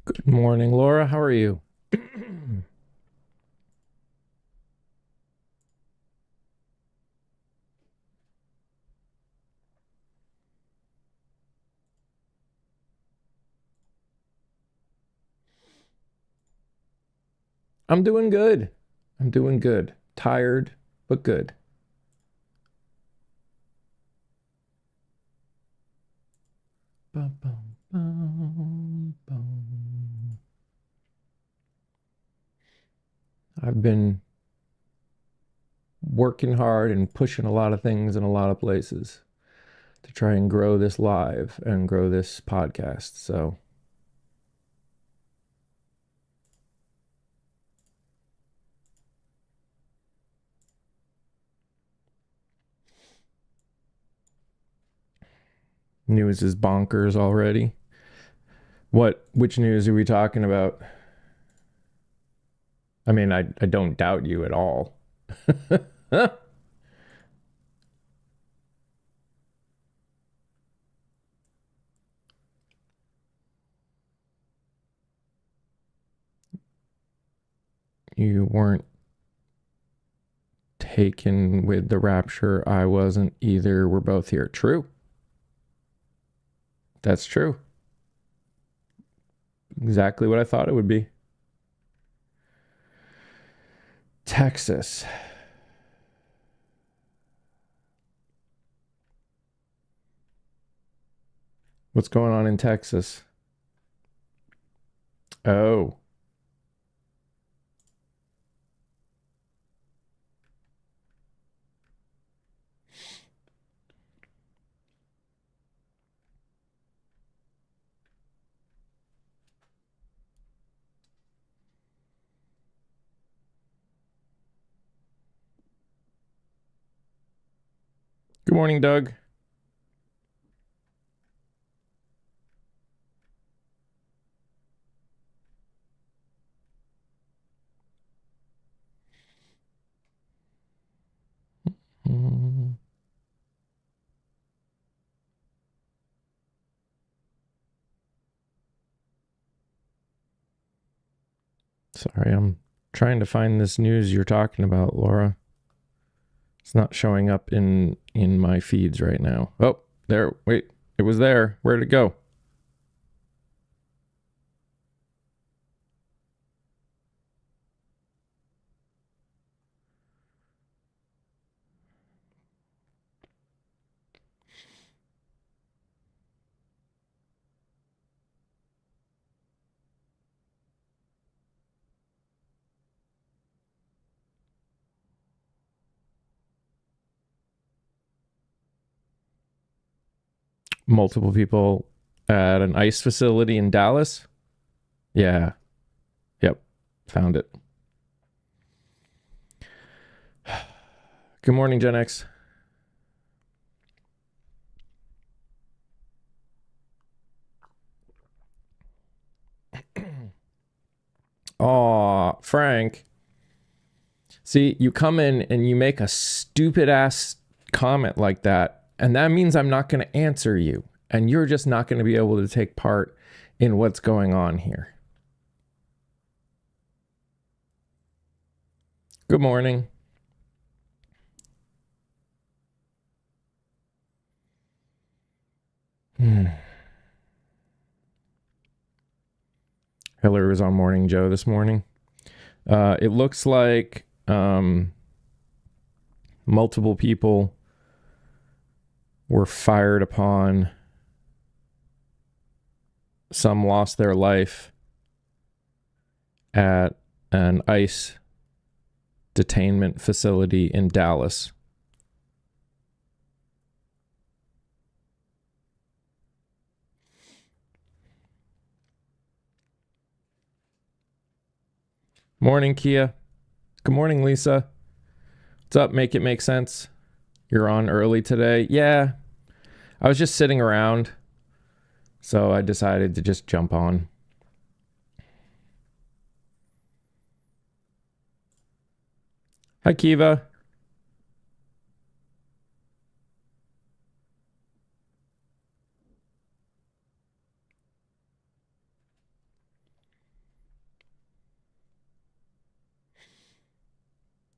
Good morning, Laura. How are you? I'm doing good. I'm doing good. Tired, but good. Bum, bum, bum, bum. I've been working hard and pushing a lot of things in a lot of places to try and grow this live and grow this podcast. So news is bonkers already. Which news are we talking about? I mean, I don't doubt you at all. You weren't taken with the rapture. I wasn't either. We're both here. True. That's true. Exactly what I thought it would be. Texas. What's going on in Texas? Oh. Good morning, Doug. Sorry, I'm trying to find this news you're talking about, Laura. It's not showing up in my feeds right now. Oh, there. Wait, it was there. Where'd it go? Multiple people at an ICE facility in Dallas. Yeah. Yep. Found it. Good morning, Gen X. Aw, Frank. See, you come in and you make a stupid ass comment like that, and that means I'm not going to answer you, and you're just not going to be able to take part in what's going on here. Good morning. Hillary was on Morning Joe this morning. It looks like multiple people were fired upon. Some lost their life at an ICE detainment facility in Dallas. Morning, Kia. Good morning, Lisa. What's up? Make it make sense. You're on early today. Yeah, I was just sitting around, so I decided to just jump on. Hi, Kiva.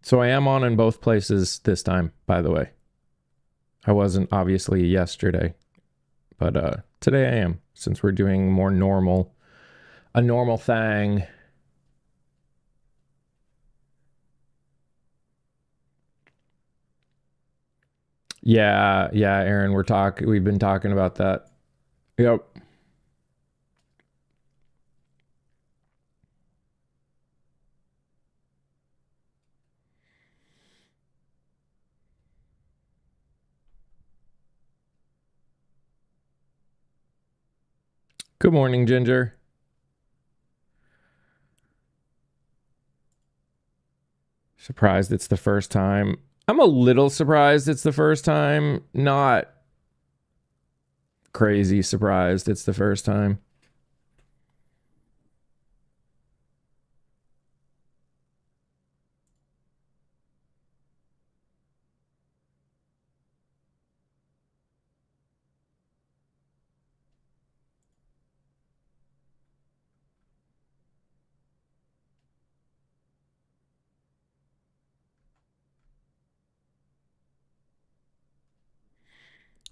So I am on in both places this time, by the way. I wasn't obviously yesterday, but today I am, since we're doing more normal, a normal thing. Yeah, Aaron, we've been talking about that. Yep. Good morning, Ginger. Surprised it's the first time. I'm a little surprised it's the first time. Not crazy surprised it's the first time.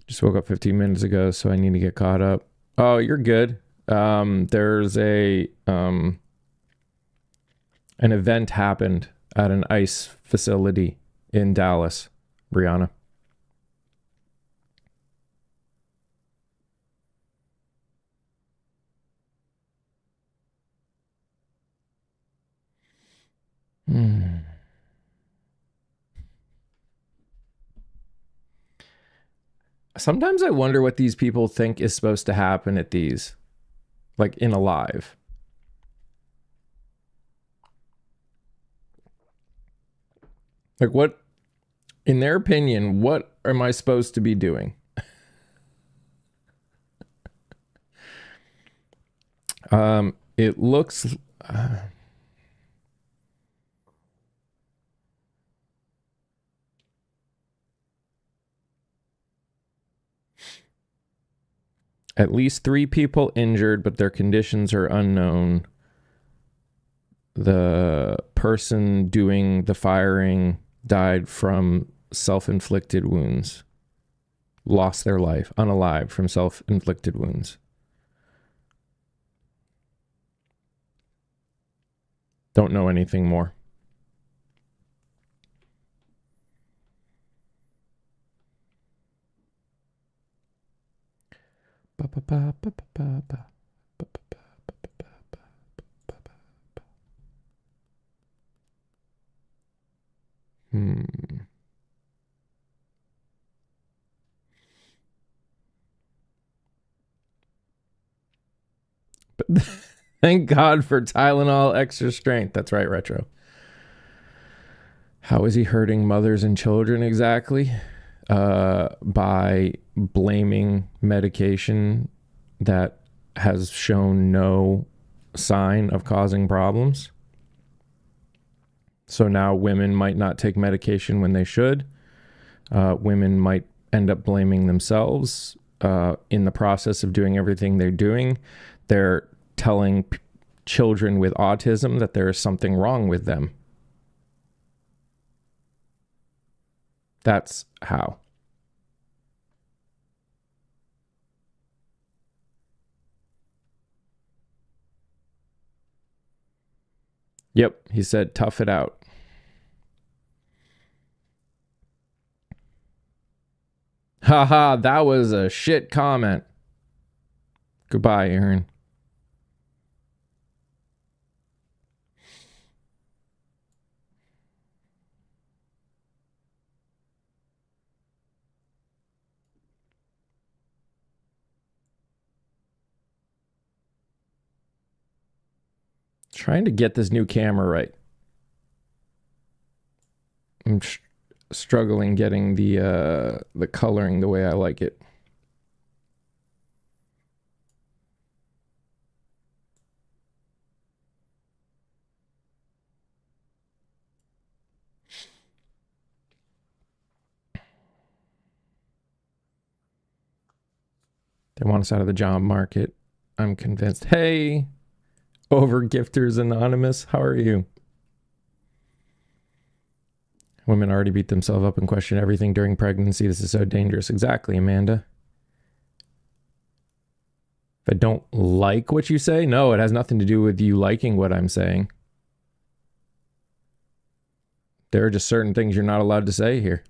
Just woke up 15 minutes ago, so I need to get caught up. Oh, you're good. There's an event happened at an ice facility in Dallas, Brianna. Sometimes I wonder what these people think is supposed to happen at these, like in a live. Like, what, in their opinion, what am I supposed to be doing? It looks. At least 3 people injured, but their conditions are unknown. The person doing the firing died from self-inflicted wounds. Lost their life, unalived from self-inflicted wounds. Don't know anything more. But thank God for Tylenol extra strength. That's right, Retro. How is he hurting mothers and children exactly? By blaming medication that has shown no sign of causing problems. So now women might not take medication when they should. Women might end up blaming themselves in the process of doing everything they're doing. They're telling children with autism that there is something wrong with them. That's how. Yep, he said, tough it out. Haha, that was a shit comment. Goodbye, Aaron. Trying to get this new camera right. I'm struggling getting the coloring the way I like it. They want us out of the job market. I'm convinced. Hey, Over Gifters Anonymous, how are you? Women already beat themselves up and question everything during pregnancy. This is so dangerous. Exactly, Amanda. If I don't like what you say, no, it has nothing to do with you liking what I'm saying. There are just certain things you're not allowed to say here.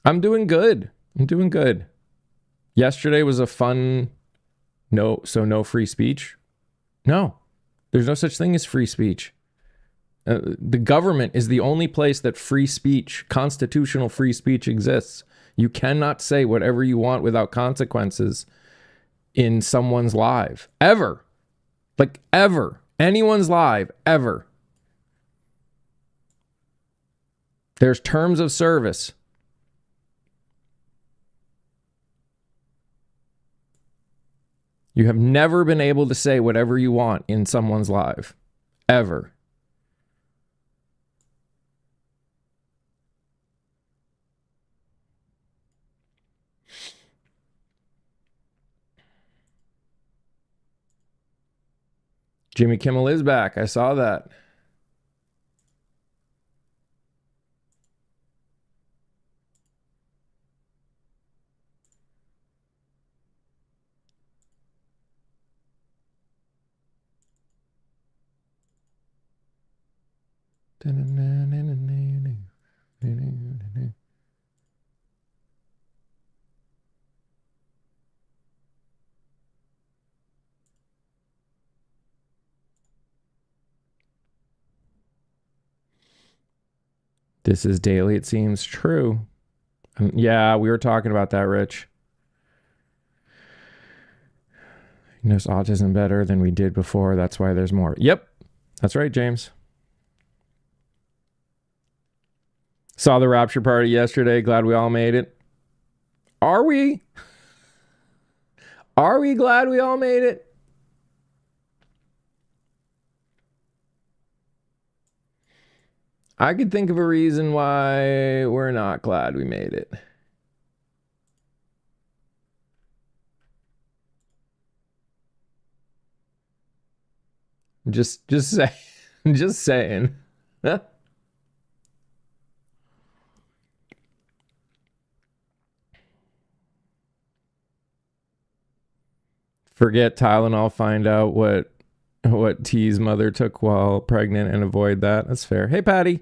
I'm doing good. Yesterday was a fun no free speech. No, there's no such thing as free speech. The government is the only place that free speech, constitutional free speech exists. You cannot say whatever you want without consequences in someone's live. Ever. Like ever. Anyone's live. Ever. There's terms of service. You have never been able to say whatever you want in someone's live. Ever. Jimmy Kimmel is back. I saw that. This is daily, it seems. True. Yeah, we were talking about that, Rich. He knows autism better than we did before. That's why there's more. Yep. That's right, James. Saw the rapture party yesterday. Glad we all made it. Are we? Are we glad we all made it? I could think of a reason why we're not glad we made it. Just say, just saying. Forget Tylenol, find out what T's mother took while pregnant and avoid that. That's fair. Hey, Patty.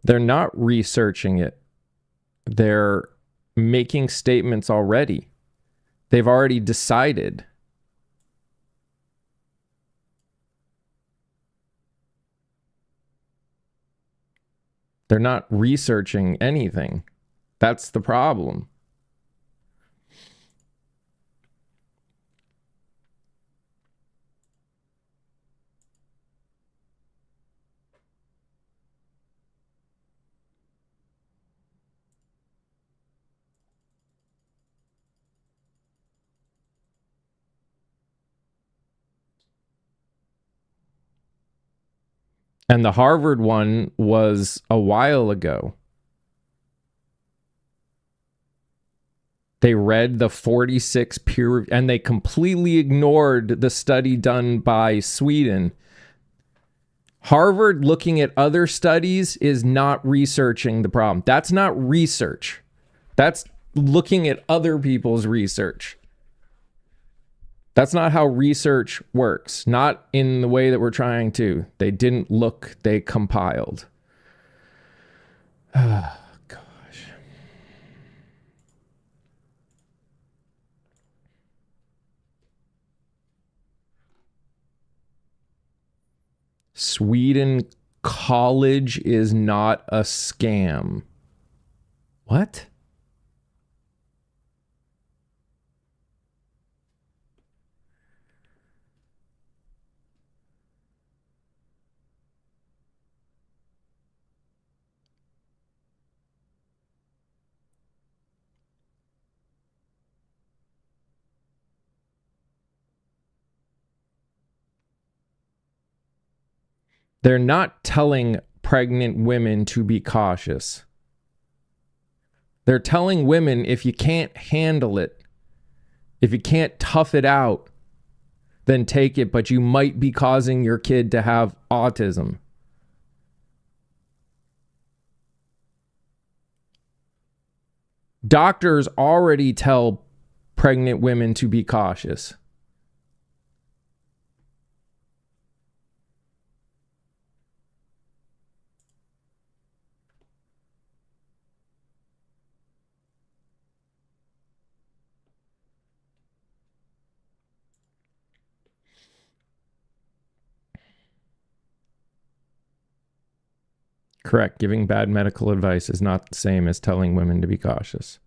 They're not researching it. They're making statements already. They've already decided. They're not researching anything. That's the problem. And the Harvard one was a while ago. They read the 46 peer, and they completely ignored the study done by Sweden. Harvard looking at other studies is not researching the problem. That's not research. That's looking at other people's research. That's not how research works. Not in the way that we're trying to. They didn't look, they compiled. Oh, gosh. Sweden college is not a scam. What? They're not telling pregnant women to be cautious. They're telling women, if you can't handle it, if you can't tough it out, then take it, but you might be causing your kid to have autism. Doctors already tell pregnant women to be cautious. Correct. Giving bad medical advice is not the same as telling women to be cautious.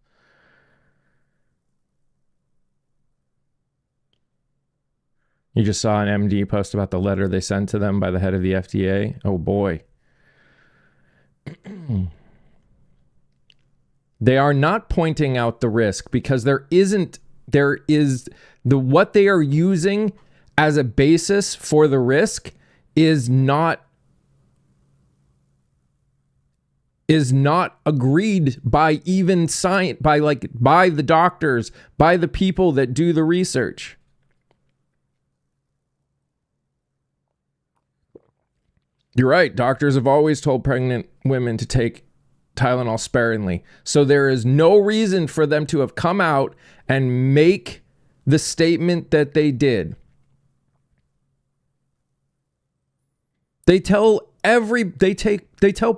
You just saw an MD post about the letter they sent to them by the head of the FDA. Oh boy. They are not pointing out the risk because there is what they are using as a basis for the risk is not agreed by even science, by the doctors, by the people that do the research. You're right. Doctors have always told pregnant women to take Tylenol sparingly. So there is no reason for them to have come out and make the statement that they did. They tell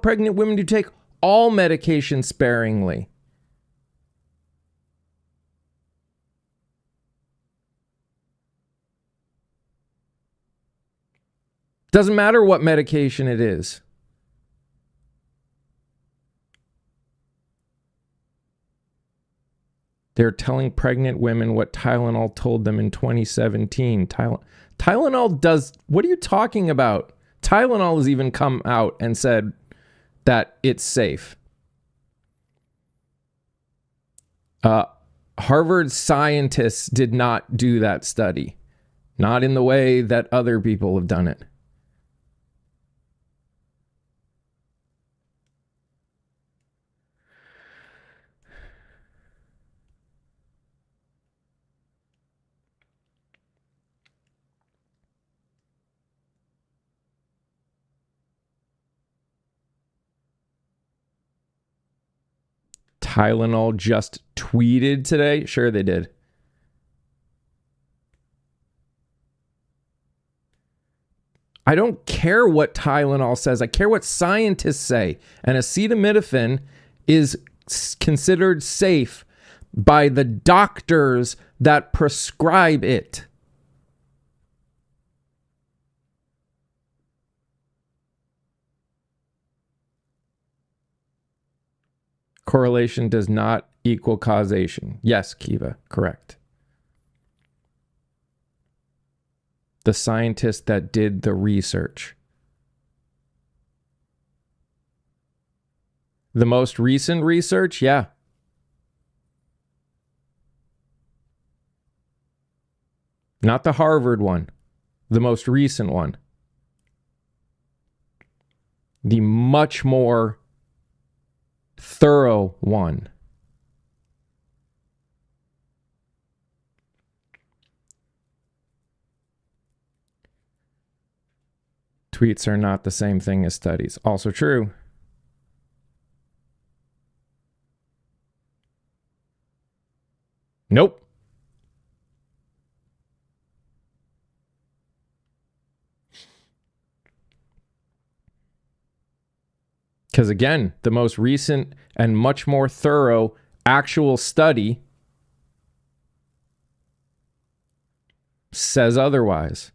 pregnant women to take all medication sparingly. Doesn't matter what medication it is. They're telling pregnant women what Tylenol told them in 2017. Tylenol does... What are you talking about? Tylenol has even come out and said that it's safe. Harvard scientists did not do that study. Not in the way that other people have done it. Tylenol just tweeted today? Sure they did. I don't care what Tylenol says. I care what scientists say. And acetaminophen is considered safe by the doctors that prescribe it. Correlation does not equal causation. Yes, Kiva, correct. The scientists that did the research. The most recent research, yeah. Not the Harvard one. The most recent one. The much more thorough one. Tweets are not the same thing as studies. Also true. Nope. Because again, the most recent and much more thorough actual study says otherwise.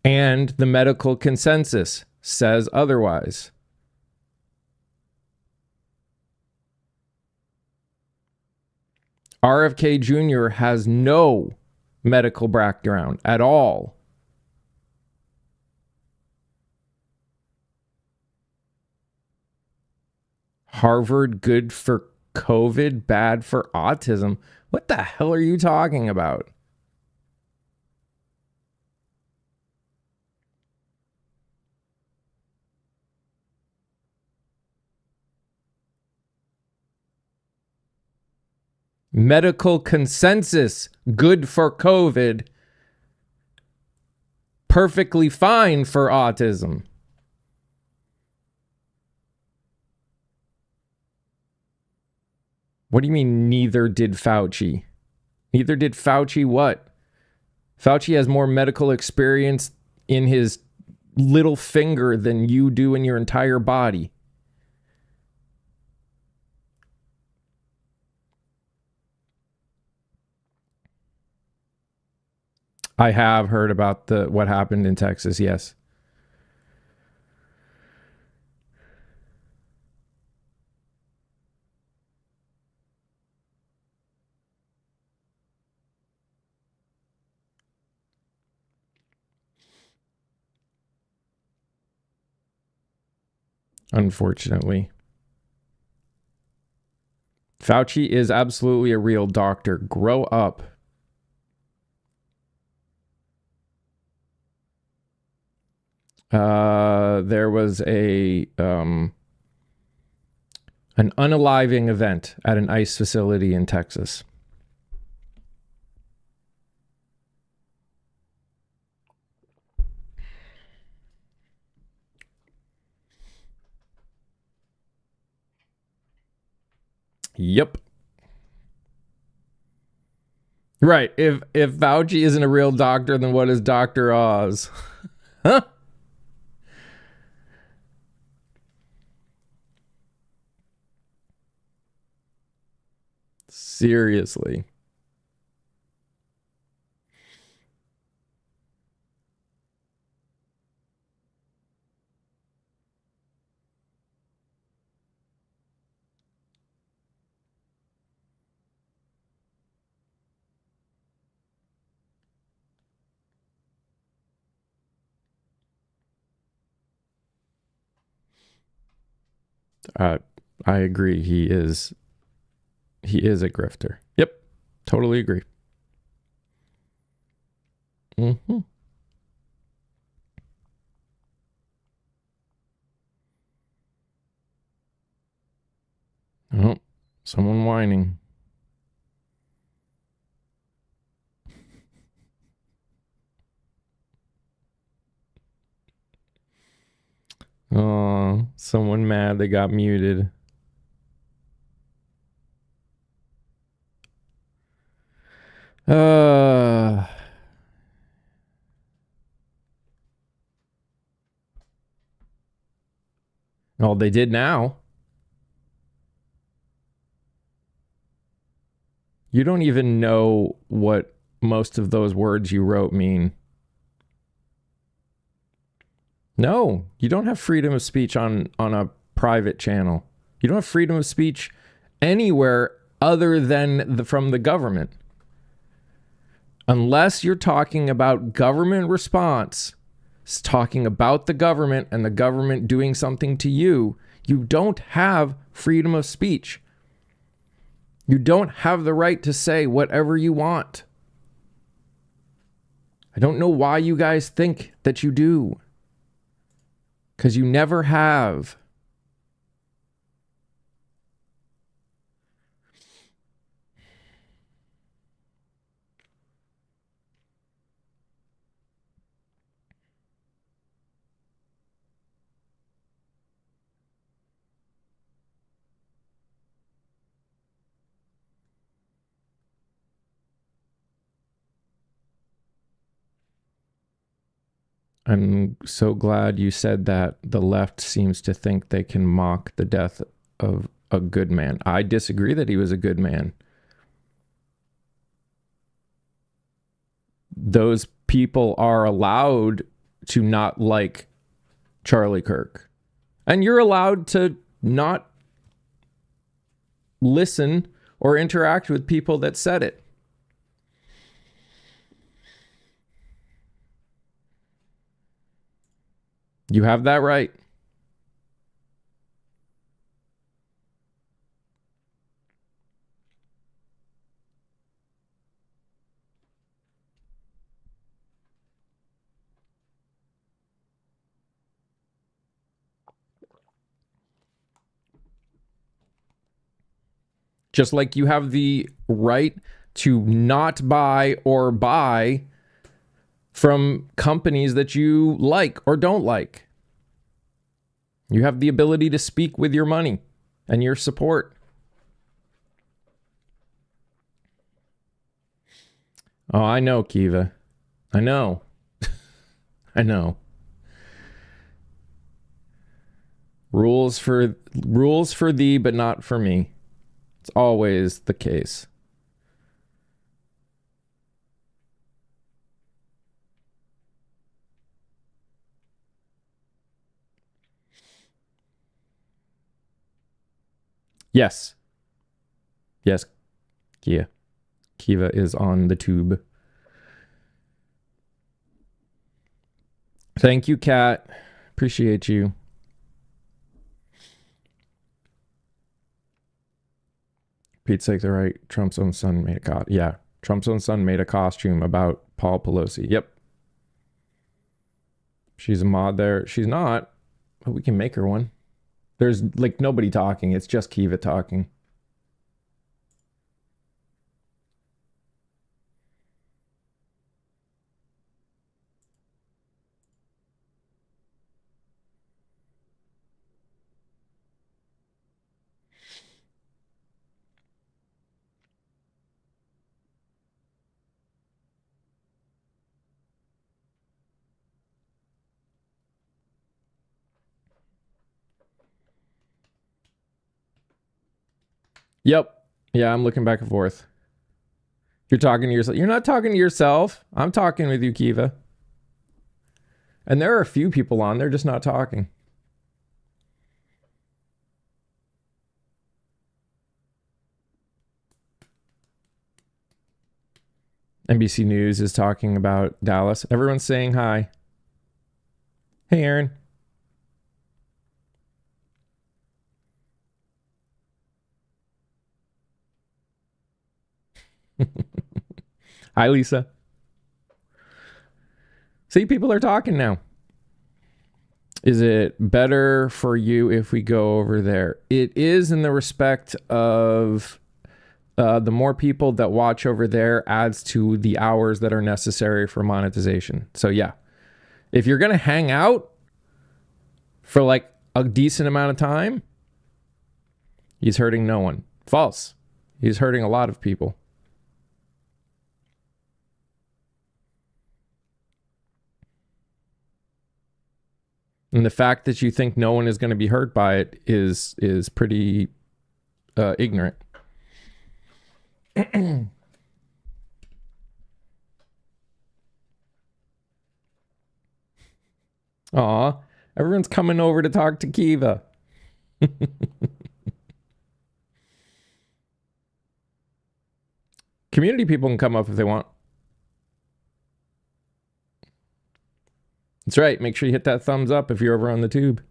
And the medical consensus says otherwise. RFK Jr. has no medical background at all. Harvard, good for COVID, bad for autism. What the hell are you talking about? Medical consensus, good for COVID, perfectly fine for autism. What do you mean, neither did Fauci? Neither did Fauci what? Fauci has more medical experience in his little finger than you do in your entire body. I have heard about what happened in Texas, yes. Unfortunately. Fauci is absolutely a real doctor. Grow up. There was an unaliving event at an ICE facility in Texas. Yep. Right. If Fauci isn't a real doctor, then what is Dr. Oz? Huh? Seriously. I agree. He is a grifter. Yep. Totally agree. Mm-hmm. Oh, someone whining. Oh, someone mad they got muted. Well, they did now. You don't even know what most of those words you wrote mean. No, you don't have freedom of speech on a private channel. You don't have freedom of speech anywhere other than from the government. Unless you're talking about government response, it's talking about the government and the government doing something to you, you don't have freedom of speech. You don't have the right to say whatever you want. I don't know why you guys think that you do. Because you never have. I'm so glad you said that. The left seems to think they can mock the death of a good man. I disagree that he was a good man. Those people are allowed to not like Charlie Kirk. And you're allowed to not listen or interact with people that said it. You have that right. Just like you have the right to not buy or buy from companies that you like or don't like. You have the ability to speak with your money and your support. Oh, I know, Kiva. I know. I know. Rules for thee, but not for me. It's always the case. Yes. Yes, Kia. Kiva is on the tube. Thank you, Kat. Appreciate you. Pete's sake, they're right. Trump's own son made Trump's own son made a costume about Paul Pelosi. Yep. She's a mod there. She's not, but we can make her one. There's like nobody talking. It's just Kiva talking. Yep. Yeah, I'm looking back and forth. You're talking to yourself. You're not talking to yourself. I'm talking with you, Kiva. And there are a few people on there just not talking. NBC News is talking about Dallas. Everyone's saying hi. Hey, Aaron. Hi, Lisa. See, people are talking now. Is it better for you if we go over there? It is, in the respect of the more people that watch over there adds to the hours that are necessary for monetization. So yeah, if you're going to hang out for like a decent amount of time, he's hurting no one. False. He's hurting a lot of people. And the fact that you think no one is going to be hurt by it is pretty ignorant. Aw, everyone's coming over to talk to Kiva. Community people can come up if they want. That's right. Make sure you hit that thumbs up if you're over on the tube.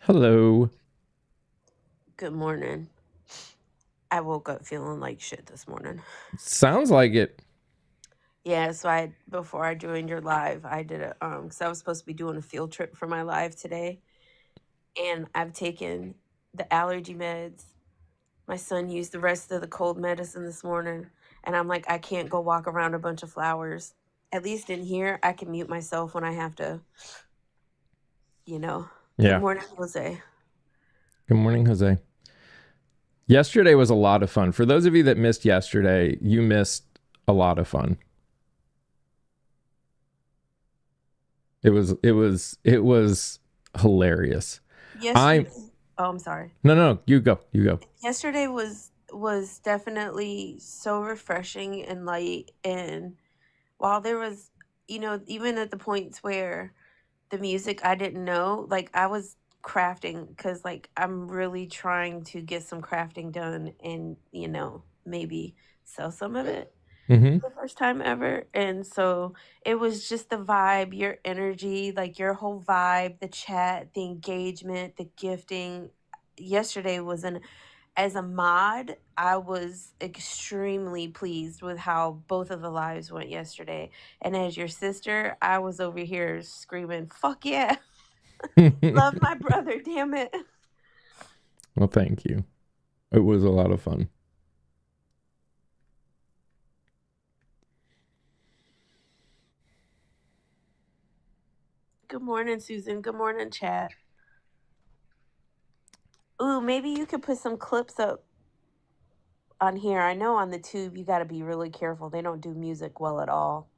Hello. Good morning. I woke up feeling like shit this morning. Sounds like it. Yeah, so before I joined your live, I did a because I was supposed to be doing a field trip for my live today, and I've taken the allergy meds. My son used the rest of the cold medicine this morning, and I'm like, I can't go walk around a bunch of flowers. At least in here, I can mute myself when I have to. Yeah. Good morning, Jose. Good morning, Jose. Yesterday was a lot of fun. For those of you that missed yesterday, you missed a lot of fun. It was hilarious. Yes. Oh, I'm sorry. No, you go. Yesterday was definitely so refreshing and light, and while there was, even at the points where the music I didn't know, like I was crafting because like I'm really trying to get some crafting done and maybe sell some of it Mm-hmm. for the first time ever. And so it was just the vibe, your energy, like your whole vibe, the chat, the engagement, the gifting. Yesterday was an As a mod, I was extremely pleased with how both of the lives went yesterday. And as your sister, I was over here screaming, fuck yeah, love my brother, damn it. Well, thank you. It was a lot of fun. Good morning, Susan. Good morning, chat. Ooh, maybe you could put some clips up on here. I know on the tube you got to be really careful. They don't do music well at all.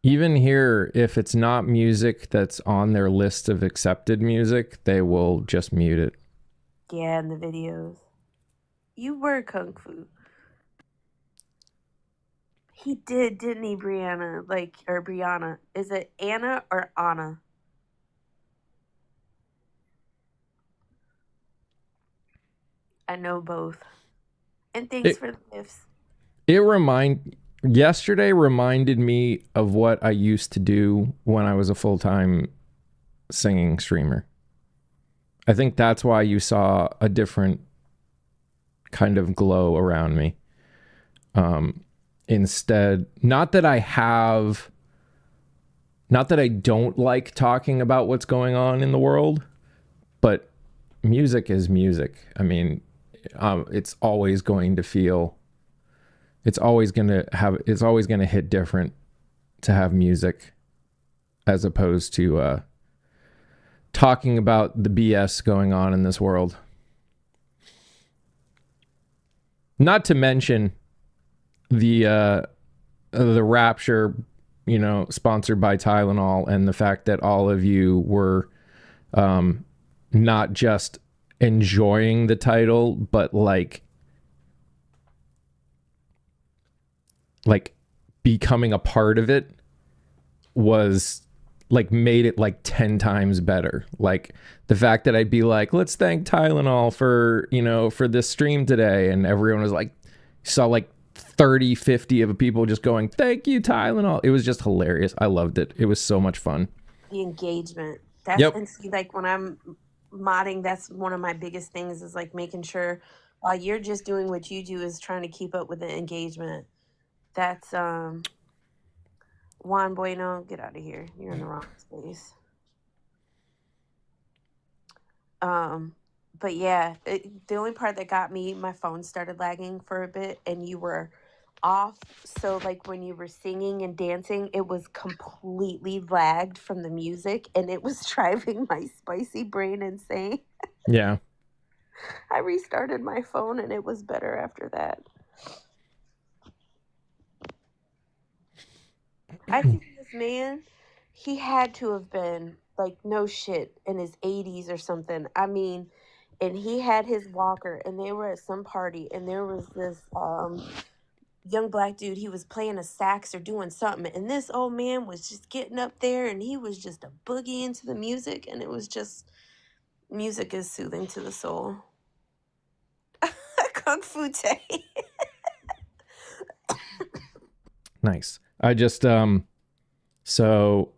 Even here, if it's not music that's on their list of accepted music, they will just mute it. Yeah, in the videos. You were Kung Fu. He did, didn't he, Brianna? Or Brianna. Is it Anna or Anna? I know both. And thanks It for the gifts. yesterday reminded me of what I used to do when I was a full-time singing streamer. I think that's why you saw a different kind of glow around me. Instead, not that I don't like talking about what's going on in the world, but music is music. I mean, it's always going to hit different to have music as opposed to talking about the BS going on in this world. Not to mention the Rapture, sponsored by Tylenol, and the fact that all of you were not just enjoying the title, but like becoming a part of it was like made it like 10 times better. Like the fact that I'd be like, let's thank Tylenol for this stream today, and everyone was like, saw like 30, 50 of people just going, thank you, Tylenol. It was just hilarious. I loved it. It was so much fun. The engagement. Yep. And see, like when I'm modding, that's one of my biggest things is like making sure while you're just doing what you do is trying to keep up with the engagement. That's Juan Bueno, get out of here. You're in the wrong space. But yeah, the only part that got me, my phone started lagging for a bit and you were off. So like when you were singing and dancing, it was completely lagged from the music and it was driving my spicy brain insane. Yeah. I restarted my phone and it was better after that. I think this man, he had to have been like no shit in his 80s or something. I mean, and he had his walker and they were at some party and there was this young black dude. He was playing a sax or doing something and this old man was just getting up there and he was just a boogie into the music, and it was just, music is soothing to the soul. Kung Fu Tay. Nice. I just so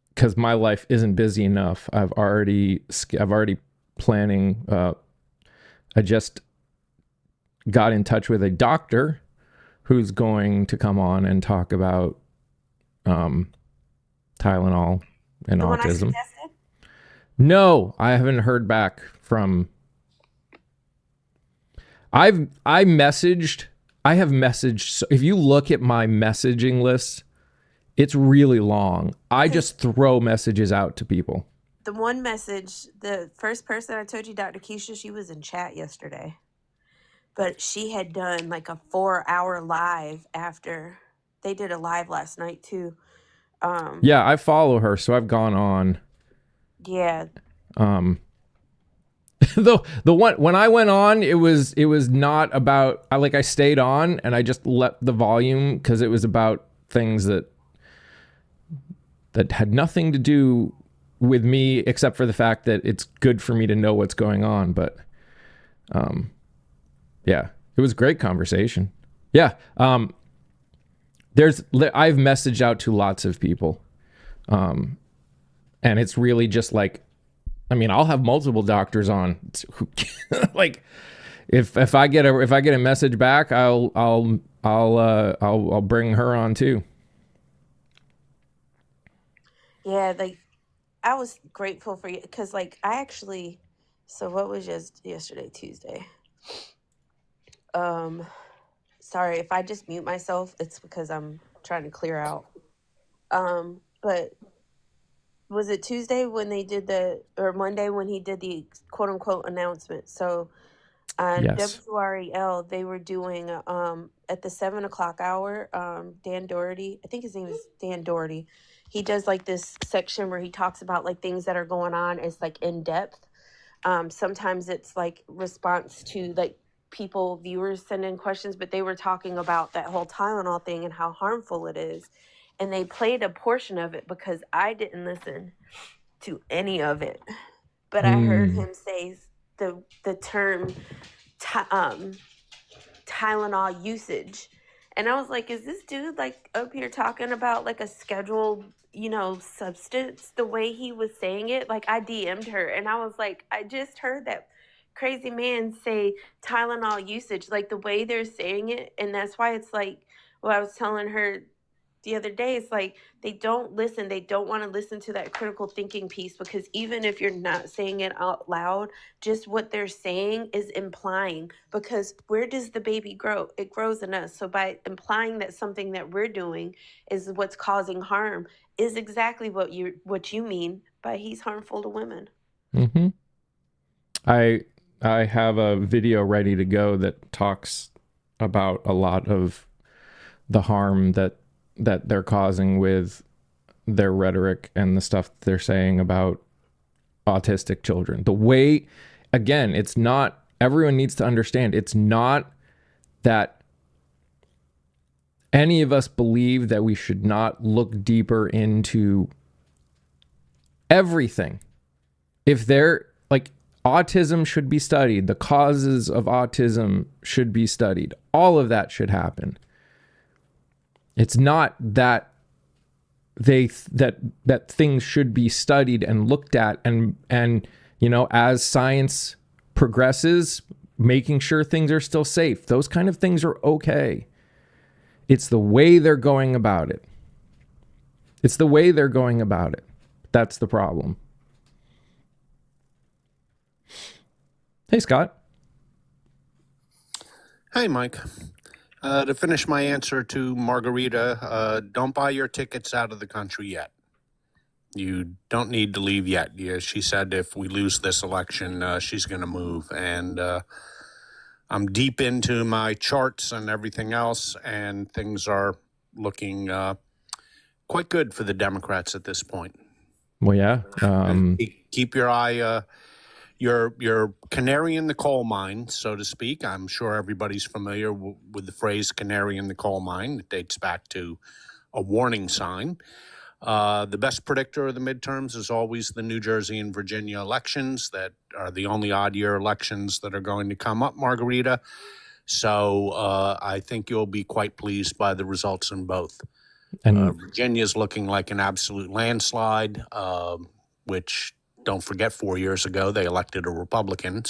because my life isn't busy enough, I've already planning. I just got in touch with a doctor who's going to come on and talk about Tylenol and The one I autism. suggested? No, I haven't heard back from. I have messaged. So if you look at my messaging list, it's really long. I just throw messages out to people. The one message, the first person I told you, Dr. Keisha, she was in chat yesterday. But she had done like a 4-hour live after. They did a live last night too. Yeah, I follow her, so I've gone on. Yeah. The one when I went on, it was not about. I stayed on and I just let the volume because it was about things that had nothing to do with me except for the fact that it's good for me to know what's going on. But yeah, it was a great conversation. Yeah. I've messaged out to lots of people. And it's really just like, I mean, I'll have multiple doctors on. Like if I get a message back, I'll bring her on too. Yeah, like I was grateful for you because, like, I actually. So what was just yesterday, Tuesday? Sorry if I just mute myself. It's because I'm trying to clear out. But was it Tuesday when they did or Monday when he did the quote unquote announcement? So on Yes. WREL, they were doing at the 7 o'clock hour. Dan Doherty, I think his name is Dan Doherty. He does like this section where he talks about like things that are going on. It's like in depth. Sometimes it's like response to like viewers send in questions, but they were talking about that whole Tylenol thing and how harmful it is. And they played a portion of it because I didn't listen to any of it. But I heard him say the term Tylenol usage. And I was like, is this dude like up here talking about like a scheduled, substance the way he was saying it? Like I DM'd her and I was like, I just heard that crazy man say Tylenol usage, like the way they're saying it. And that's why it's like, I was telling her the other day, it's like they don't listen. They don't want to listen to that critical thinking piece because even if you're not saying it out loud, just what they're saying is implying, because where does the baby grow? It grows in us. So by implying that something that we're doing is what's causing harm is exactly what you mean by he's harmful to women. Mm-hmm. I have a video ready to go that talks about a lot of the harm that they're causing with their rhetoric and the stuff they're saying about autistic children. The way, again, it's not, everyone needs to understand, it's not that any of us believe that we should not look deeper into everything. If they're like, autism should be studied, the causes of autism should be studied, all of that should happen. It's not that that things should be studied and looked at and as science progresses, making sure things are still safe. Those kind of things are okay. It's the way they're going about it. It's the way they're going about it. That's the problem. Hey, Scott. Hey, Mike. To finish my answer to Margarita, don't buy your tickets out of the country yet. You don't need to leave yet. Yeah, she said if we lose this election, she's going to move. And I'm deep into my charts and everything else, and things are looking quite good for the Democrats at this point. Well, yeah. Keep your eye... Your canary in the coal mine, so to speak. I'm sure everybody's familiar with the phrase canary in the coal mine. It dates back to a warning sign. The best predictor of the midterms is always the New Jersey and Virginia elections that are the only odd-year elections that are going to come up, Margarita. So I think you'll be quite pleased by the results in both. And Virginia's looking like an absolute landslide, which... Don't forget, 4 years ago, they elected a Republican.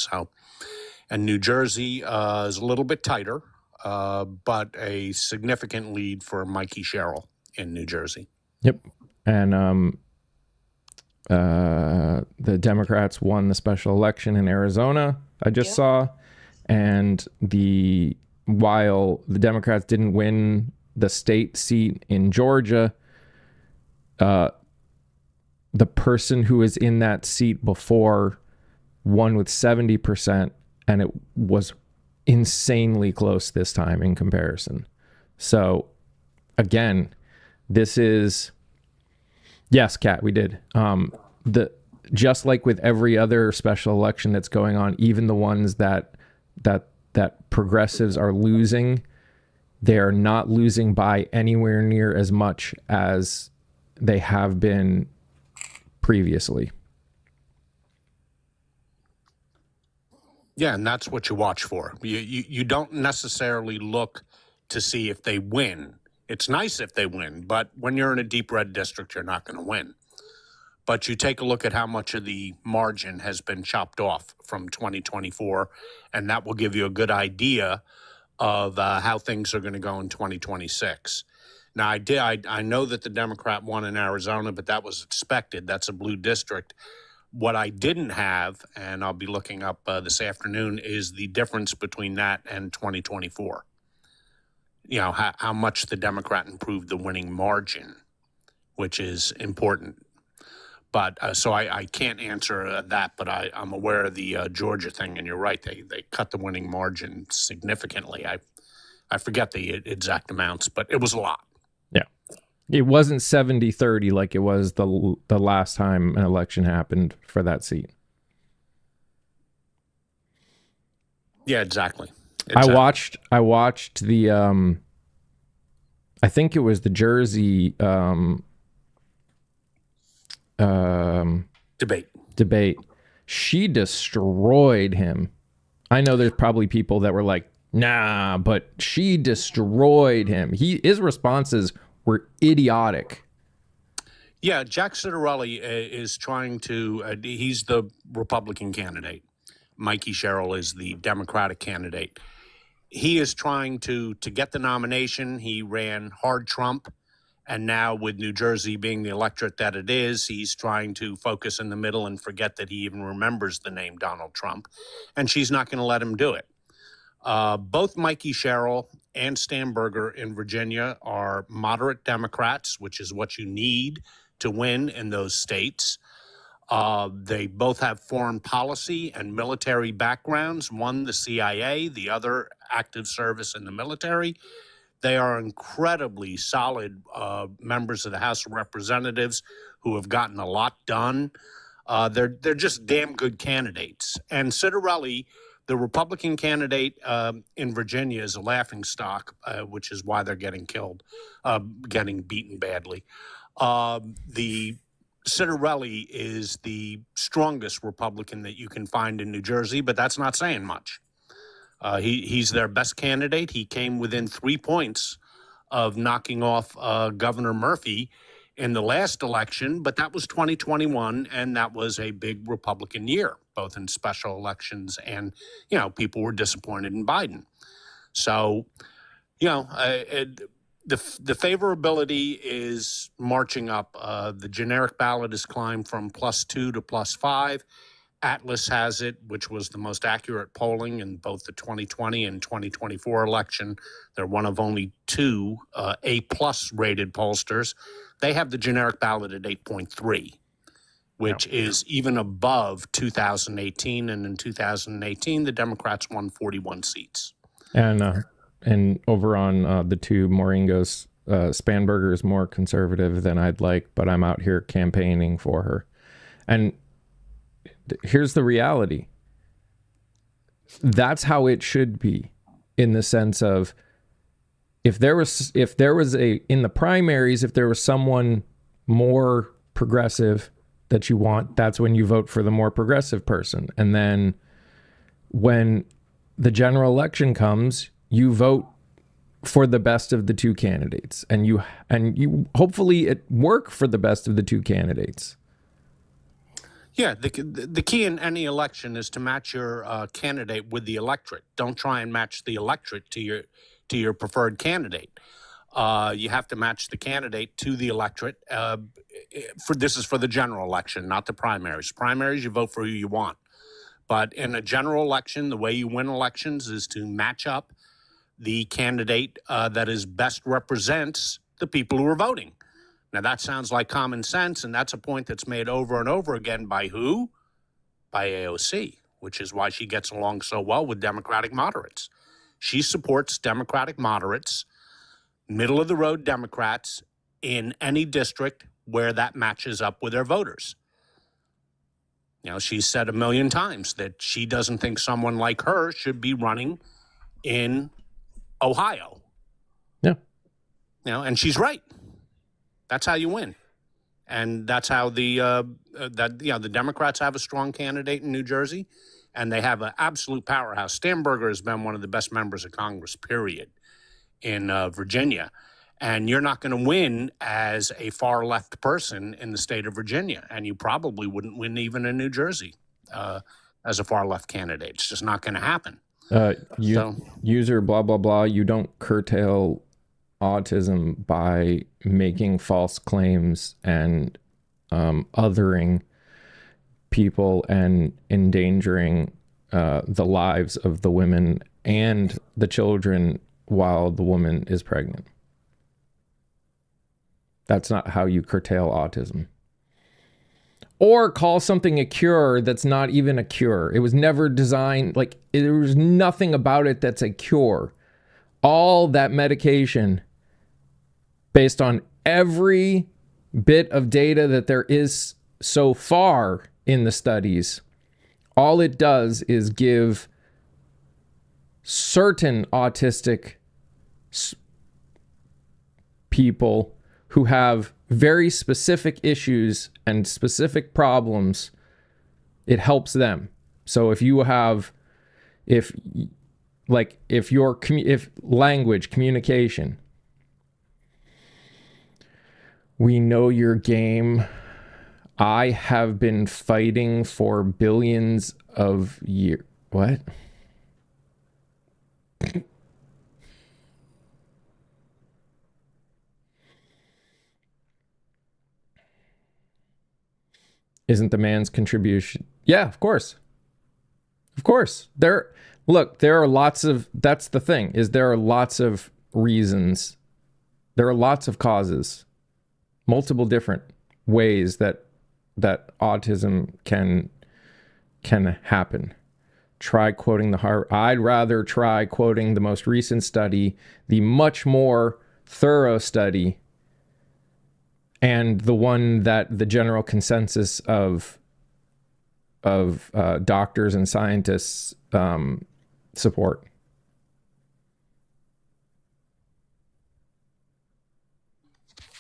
And New Jersey is a little bit tighter, but a significant lead for Mikey Sherrill in New Jersey. Yep. And the Democrats won the special election in Arizona, I just saw. And while the Democrats didn't win the state seat in Georgia, the person who was in that seat before won with 70%, and it was insanely close this time in comparison. So again, this is, yes, Kat, we did. just like with every other special election that's going on, even the ones that progressives are losing, they are not losing by anywhere near as much as they have been previously. Yeah, and that's what you watch for. You don't necessarily look to see if they win. It's nice if they win, but when you're in a deep red district, you're not going to win. But you take a look at how much of the margin has been chopped off from 2024, and that will give you a good idea of how things are going to go in 2026. Now, I know that the Democrat won in Arizona, but that was expected. That's a blue district. What I didn't have, and I'll be looking up this afternoon, is the difference between that and 2024. You know, how much the Democrat improved the winning margin, which is important. But so I can't answer that, but I'm aware of the Georgia thing, and you're right. They cut the winning margin significantly. I forget the exact amounts, but it was a lot. Yeah. It wasn't 70-30 like it was the last time an election happened for that seat. Yeah, exactly. I watched the I think it was the Jersey debate. She destroyed him. I know there's probably people that were like, nah, but she destroyed him. His responses were idiotic. Yeah, Jack Ciattarelli is trying to, he's the Republican candidate. Mikey Sherrill is the Democratic candidate. He is trying to get the nomination. He ran hard Trump. And now with New Jersey being the electorate that it is, he's trying to focus in the middle and forget that he even remembers the name Donald Trump. And she's not going to let him do it. Both Mikey Sherrill and Stamberger in Virginia are moderate Democrats, which is what you need to win in those states. They both have foreign policy and military backgrounds, one the CIA, the other active service in the military. They are incredibly solid members of the House of Representatives who have gotten a lot done. They're just damn good candidates. And Ciattarelli, the Republican candidate in Virginia, is a laughingstock, which is why they're getting killed, getting beaten badly. The Ciattarelli is the strongest Republican that you can find in New Jersey, but that's not saying much. He's their best candidate. He came within 3 points of knocking off Governor Murphy in the last election, but that was 2021, and that was a big Republican year, both in special elections and, you know, people were disappointed in Biden. So, you know, the favorability is marching up. The generic ballot has climbed from +2 to +5. Atlas has it, which was the most accurate polling in both the 2020 and 2024 election. They're one of only two A-plus rated pollsters. They have the generic ballot at 8.3, which is even above 2018. And in 2018, the Democrats won 41 seats. And over on the two Moringos, Spanberger is more conservative than I'd like, but I'm out here campaigning for her. And here's the reality. That's how it should be, in the sense of if there was in the primaries, if there was someone more progressive that you want, that's when you vote for the more progressive person. And then when the general election comes, you vote for the best of the two candidates, and you hopefully it work for the best of the two candidates. Yeah, the key in any election is to match your candidate with the electorate. Don't try and match the electorate to your preferred candidate. You have to match the candidate to the electorate. This is for the general election, not the primaries. Primaries, you vote for who you want. But in a general election, the way you win elections is to match up the candidate that is best represents the people who are voting. Now, that sounds like common sense, and that's a point that's made over and over again by who? By AOC, which is why she gets along so well with Democratic moderates. She supports Democratic moderates, middle-of-the-road Democrats in any district where that matches up with their voters. You know, she's said a million times that she doesn't think someone like her should be running in Ohio. Yeah. You know, and she's right. That's how you win. And that's how the Democrats have a strong candidate in New Jersey, and they have an absolute powerhouse. Stamberger has been one of the best members of Congress, period, in Virginia. And you're not going to win as a far left person in the state of Virginia, and you probably wouldn't win even in New Jersey as a far left candidate. It's just not going to happen. User blah blah blah. You don't curtail autism by making false claims and othering people and endangering the lives of the women and the children while the woman is pregnant. That's not how you curtail autism. Or call something a cure that's not even a cure. It was never designed, like, there was nothing about it that's a cure. All that medication, based on every bit of data that there is so far in the studies, all it does is give certain autistic people who have very specific issues and specific problems, it helps them. So if language, communication, we know your game. I have been fighting for billions of years. What? Isn't the man's contribution? Yeah, of course. Of course. There are lots of, that's the thing, is there are lots of reasons. There are lots of causes, multiple different ways that autism can happen. Try quoting I'd rather try quoting the most recent study, the much more thorough study, and the one that the general consensus of doctors and scientists support.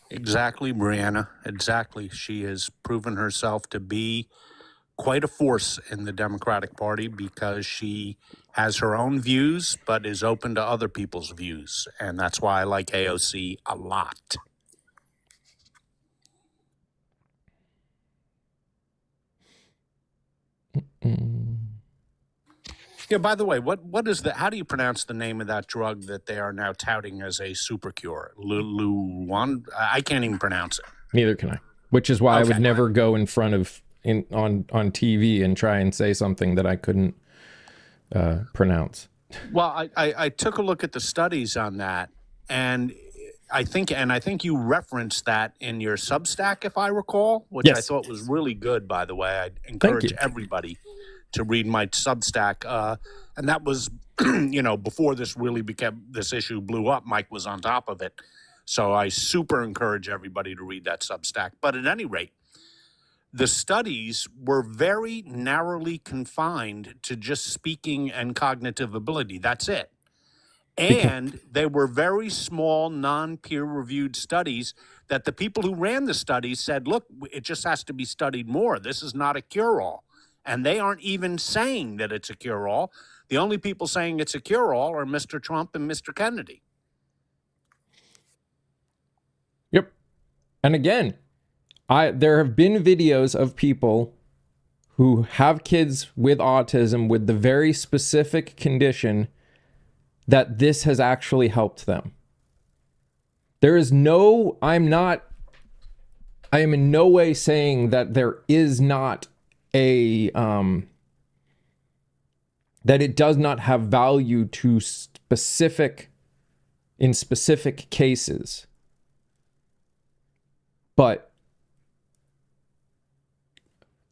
Exactly, Brianna. Exactly. She has proven herself to be quite a force in the Democratic Party because she has her own views, but is open to other people's views. And that's why I like AOC a lot. Yeah, by the way, what is how do you pronounce the name of that drug that they are now touting as a super cure? Luwan? I can't even pronounce it. Neither can I. Which is why I would never go in front of on TV and try and say something that I couldn't pronounce. Well, I took a look at the studies on that, and I think you referenced that in your Substack, if I recall, which yes. I thought was really good, by the way. I'd encourage everybody to read my Substack. And that was, before this issue blew up, Mike was on top of it. So I super encourage everybody to read that Substack. But at any rate, the studies were very narrowly confined to just speaking and cognitive ability. That's it. And they were very small, non-peer-reviewed studies that the people who ran the studies said, look, it just has to be studied more. This is not a cure-all. And they aren't even saying that it's a cure-all. The only people saying it's a cure-all are Mr. Trump and Mr. Kennedy. Yep. And again, there have been videos of people who have kids with autism with the very specific condition that this has actually helped them. There is I am in no way saying that there is not that it does not have value to in specific cases. But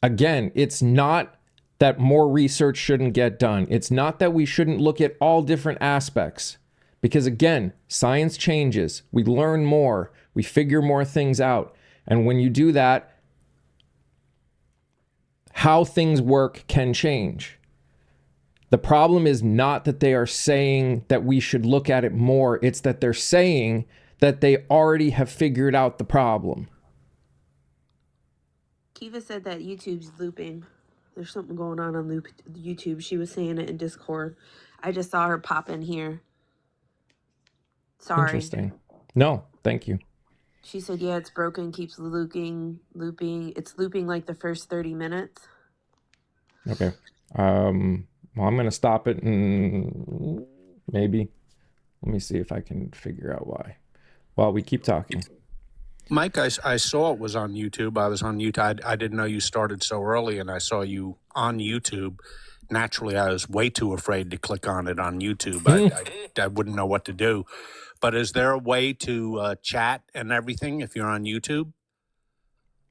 again, it's not that more research shouldn't get done. It's not that we shouldn't look at all different aspects. Because again, science changes. We learn more. We figure more things out. And when you do that, how things work can change. The problem is not that they are saying that we should look at it more. It's that they're saying that they already have figured out the problem. Kiva said that YouTube's looping. There's something going on YouTube. She was saying it in Discord. I just saw her pop in here. Sorry. Interesting. No, thank you. She said, yeah, it's broken, keeps looping. It's looping like the first 30 minutes. Okay. Well, I'm going to stop it and maybe. Let me see if I can figure out why. While we keep talking. Mike, I saw it was on YouTube. I was on YouTube. I didn't know you started so early, and I saw you on YouTube. Naturally, I was way too afraid to click on it on YouTube. I wouldn't know what to do. But is there a way to chat and everything if you're on YouTube?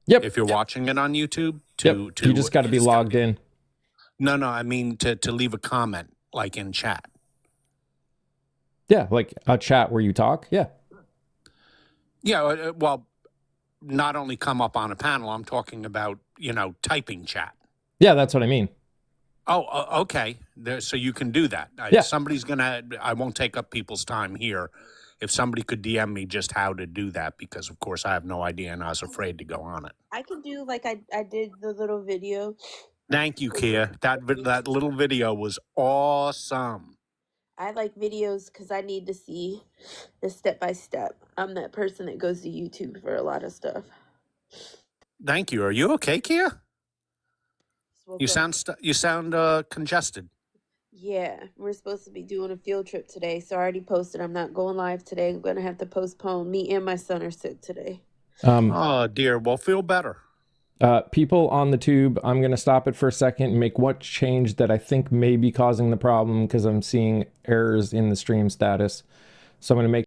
Yep. If you're watching it on YouTube? You just got to be logged in. No, I mean to leave a comment, like in chat. Yeah, like a chat where you talk. Yeah. Yeah, well, not only come up on a panel, I'm talking about, typing chat. Yeah, that's what I mean. Oh, okay. So you can do that. Yeah. I won't take up people's time here. If somebody could DM me just how to do that, because, of course, I have no idea and I was afraid to go on it. I can do like I did the little video. Thank you, Kia. That little video was awesome. I like videos because I need to see the step-by-step. I'm that person that goes to YouTube for a lot of stuff. Thank you. Are you okay, Kia? You sound congested. Yeah, we're supposed to be doing a field trip today, so I already posted. I'm not going live today. I'm going to have to postpone. Me and my son are sick today. Oh, dear. Well, feel better. People on the tube, I'm going to stop it for a second and make what change that I think may be causing the problem because I'm seeing errors in the stream status. So I'm going to make